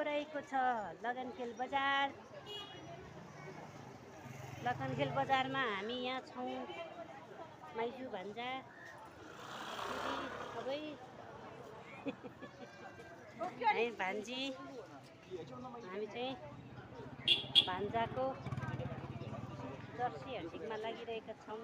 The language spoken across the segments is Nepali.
रहेको छ लगनखेल बजार। लगनखेल बजारमा हामी यहाँ छौँ। माइजू भान्जा अबै है भान्जी। हामी चाहिँ भान्जाको जर्सी हन्टिङमा लागिरहेका छौँ।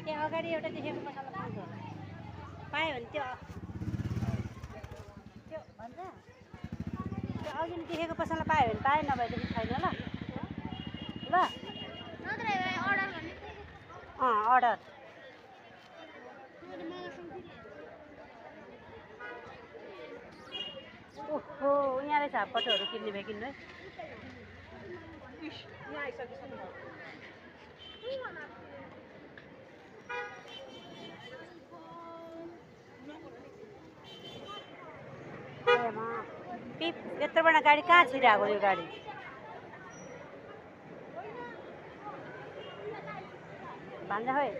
त्यहाँ अगाडि एउटा देखेको पसलमा पाउँछ होला। पायो भने त्यो भन्छ त्यो अघि नै देखेको पसलमा पायो भने पायो, नभएदेखि छैन। ल अर्डर ओहो यहाँ रहेछ हापटोहरू किन्ने भए किन्नु है। पिप यत्रोबाट गाडी कहाँ छिराएको यो गाडी? भान्जा खोइ